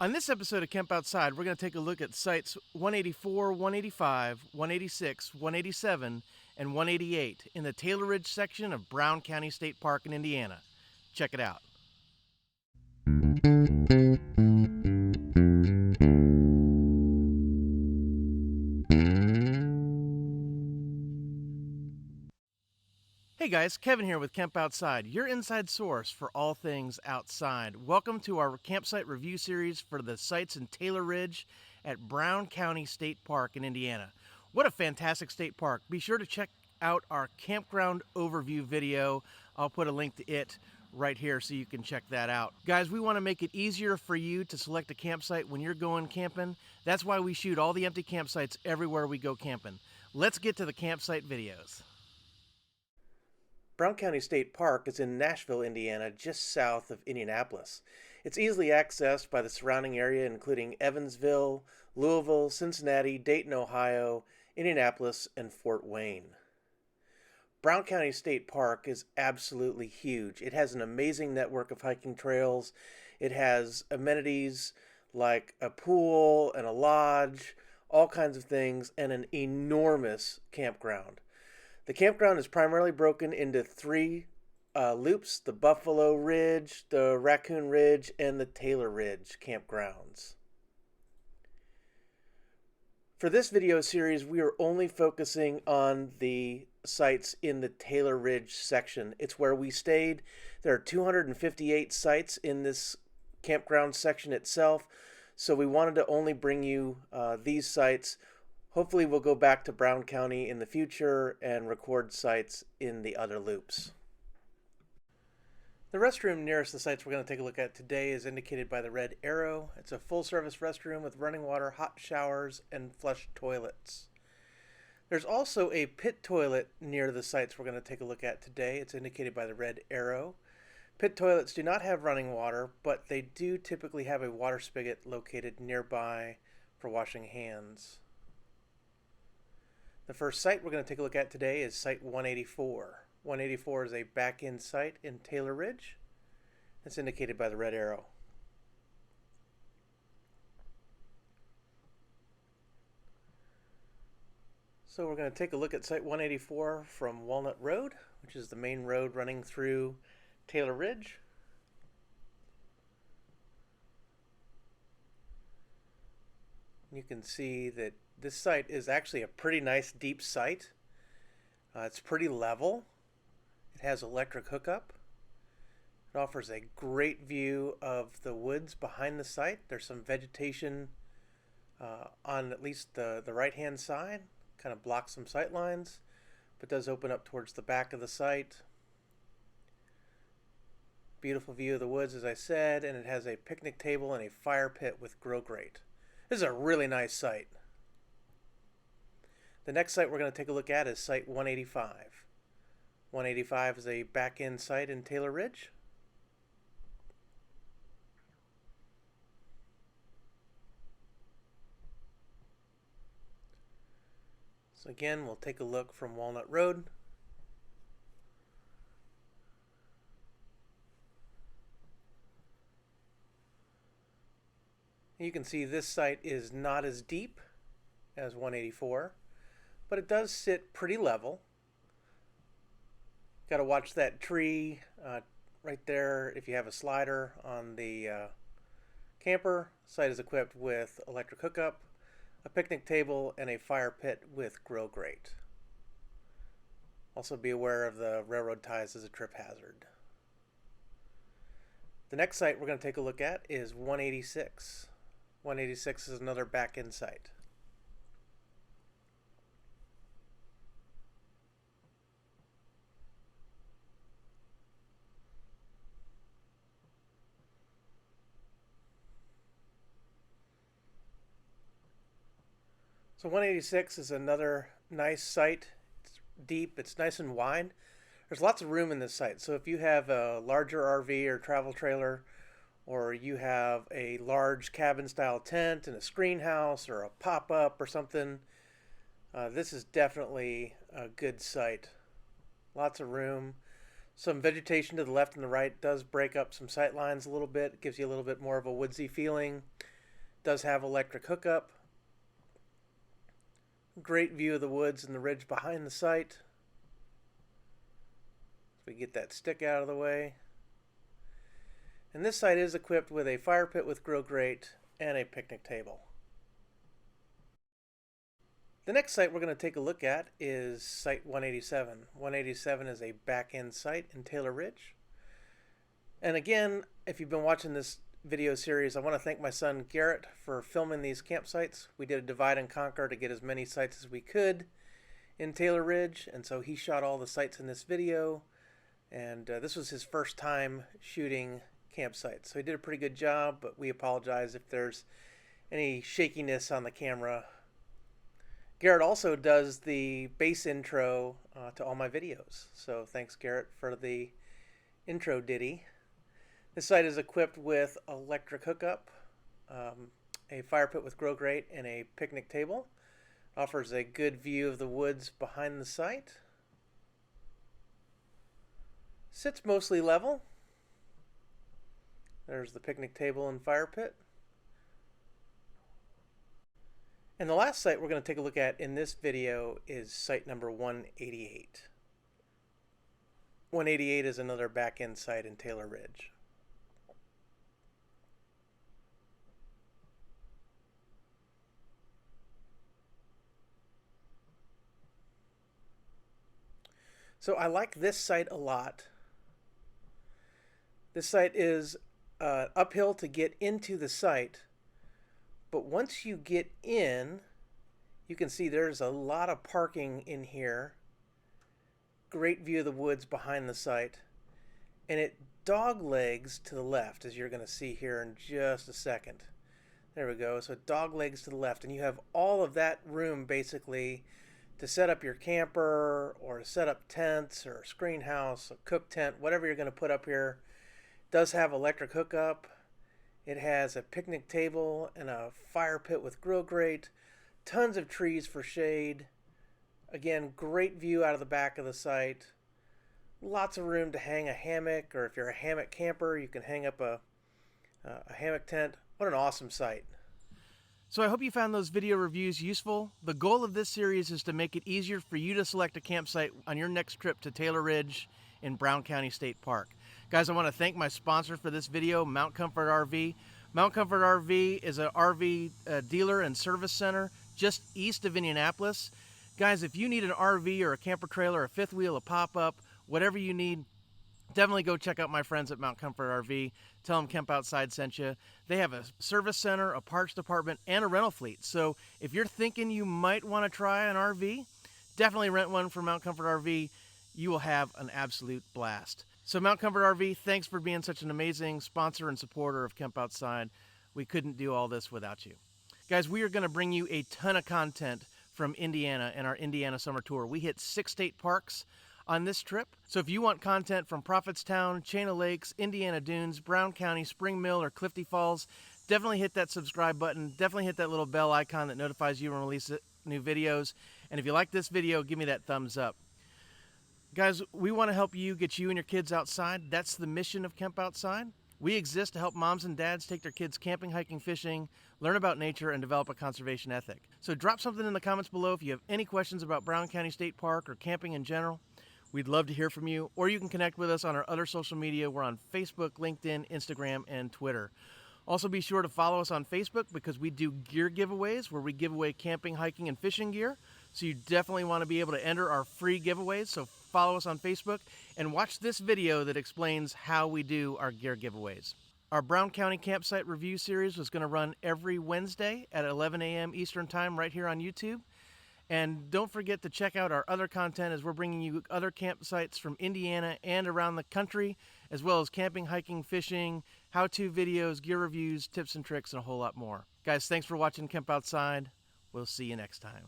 On this episode of Camp Outside, we're going to take a look at sites 184, 185, 186, 187, and 188 in the Taylor Ridge section of Brown County State Park in Indiana. Check it out. Hey guys, Kevin here with Camp Outside, your inside source for all things outside. Welcome to our campsite review series for the sites in Taylor Ridge at Brown County State Park in Indiana. What a fantastic state park. Be sure to check out our campground overview video. I'll put a link to it right here so you can check that out. Guys, we want to make it easier for you to select a campsite when you're going camping. That's why we shoot all the empty campsites everywhere we go camping. Let's get to the campsite videos. Brown County State Park is in Nashville, Indiana, just south of Indianapolis. It's easily accessed by the surrounding area, including Evansville, Louisville, Cincinnati, Dayton, Ohio, Indianapolis, and Fort Wayne. Brown County State Park is absolutely huge. It has an amazing network of hiking trails. It has amenities like a pool and a lodge, all kinds of things, and an enormous campground. The campground is primarily broken into three loops: the Buffalo Ridge, the Raccoon Ridge, and the Taylor Ridge campgrounds. For this video series, we are only focusing on the sites in the Taylor Ridge section. It's where we stayed. There are 258 sites in this campground section itself, so we wanted to only bring you these sites. Hopefully we'll go back to Brown County in the future and record sites in the other loops. The restroom nearest the sites we're going to take a look at today is indicated by the red arrow. It's a full-service restroom with running water, hot showers, and flush toilets. There's also a pit toilet near the sites we're going to take a look at today. It's indicated by the red arrow. Pit toilets do not have running water, but they do typically have a water spigot located nearby for washing hands. The first site we're going to take a look at today is Site 184. 184 is a back-end site in Taylor Ridge. It's indicated by the red arrow. So we're going to take a look at Site 184 from Walnut Road, which is the main road running through Taylor Ridge. You can see that this site is actually a pretty nice deep site. It's pretty level. It has electric hookup. It offers a great view of the woods behind the site. There's some vegetation on at least the right-hand side. Kind of blocks some sight lines, but does open up towards the back of the site. Beautiful view of the woods, as I said, and it has a picnic table and a fire pit with grill grate. This is a really nice site. The next site we're going to take a look at is Site 185. 185 is a back-end site in Taylor Ridge. So again, we'll take a look from Walnut Road. You can see this site is not as deep as 184, but it does sit pretty level. Got to watch that tree right there if you have a slider on the camper. The site is equipped with electric hookup, a picnic table, and a fire pit with grill grate. Also be aware of the railroad ties as a trip hazard. The next site we're going to take a look at is 186. 186 is another back-end site. So 186 is another nice site. It's deep, it's nice and wide. There's lots of room in this site. So if you have a larger RV or travel trailer, or you have a large cabin style tent and a screen house or a pop-up or something, this is definitely a good site. Lots of room. Some vegetation to the left and the right does break up some sight lines a little bit. It gives you a little bit more of a woodsy feeling. Does have electric hookup. Great view of the woods and the ridge behind the site. So we get that stick out of the way. And this site is equipped with a fire pit with grill grate and a picnic table. The next site we're going to take a look at is Site 187. 187 is a back-end site in Taylor Ridge. And again, if you've been watching this video series, I want to thank my son Garrett for filming these campsites. We did a divide and conquer to get as many sites as we could in Taylor Ridge, and so he shot all the sites in this video. And this was his first time shooting campsites. So he did a pretty good job, but we apologize if there's any shakiness on the camera. Garrett also does the bass intro to all my videos. So thanks, Garrett, for the intro ditty. This site is equipped with electric hookup, a fire pit with grill grate, and a picnic table. Offers a good view of the woods behind the site. Sits mostly level. There's the picnic table and fire pit. And the last site we're going to take a look at in this video is site number 188. 188 is another back-end site in Taylor Ridge. So I like this site a lot. This site is uphill to get into the site, but once you get in, you can see there's a lot of parking in here. Great view of the woods behind the site, and it dog legs to the left, as you're going to see here in just a second. There we go. So dog legs to the left, and you have all of that room basically to set up your camper or to set up tents or a screen house, a cook tent, whatever you're going to put up here. It does have electric hookup. It has a picnic table and a fire pit with grill grate. Tons of trees for shade. Again, great view out of the back of the site. Lots of room to hang a hammock, or if you're a hammock camper, you can hang up a hammock tent. What an awesome site. So I hope you found those video reviews useful. The goal of this series is to make it easier for you to select a campsite on your next trip to Taylor Ridge in Brown County State Park. Guys, I want to thank my sponsor for this video, Mount Comfort RV. Mount Comfort RV is an RV dealer and service center just east of Indianapolis. Guys, if you need an RV or a camper trailer, a fifth wheel, a pop-up, whatever you need, definitely go check out my friends at Mount Comfort RV. Tell them Kemp Outside sent you. They have a service center, a parts department, and a rental fleet. So if you're thinking you might want to try an RV, definitely rent one from Mount Comfort RV. You will have an absolute blast. So Mount Comfort RV, thanks for being such an amazing sponsor and supporter of Kemp Outside. We couldn't do all this without you. Guys, we are going to bring you a ton of content from Indiana in our Indiana Summer Tour. We hit 6 state parks on this trip. So if you want content from Prophetstown, Chain of Lakes, Indiana Dunes, Brown County, Spring Mill, or Clifty Falls, definitely hit that subscribe button. Definitely hit that little bell icon that notifies you when we release new videos. And if you like this video, give me that thumbs up. Guys, we want to help you get you and your kids outside. That's the mission of Kemp Outside. We exist to help moms and dads take their kids camping, hiking, fishing, learn about nature, and develop a conservation ethic. So drop something in the comments below if you have any questions about Brown County State Park or camping in general. We'd love to hear from you, or you can connect with us on our other social media. We're on Facebook, LinkedIn, Instagram, and Twitter. Also be sure to follow us on Facebook because we do gear giveaways where we give away camping, hiking, and fishing gear. So you definitely want to be able to enter our free giveaways. So follow us on Facebook and watch this video that explains how we do our gear giveaways. Our Brown County Campsite Review Series was going to run every Wednesday at 11 a.m. Eastern Time right here on YouTube. And don't forget to check out our other content as we're bringing you other campsites from Indiana and around the country, as well as camping, hiking, fishing, how-to videos, gear reviews, tips and tricks, and a whole lot more. Guys, thanks for watching Kemp Outside. We'll see you next time.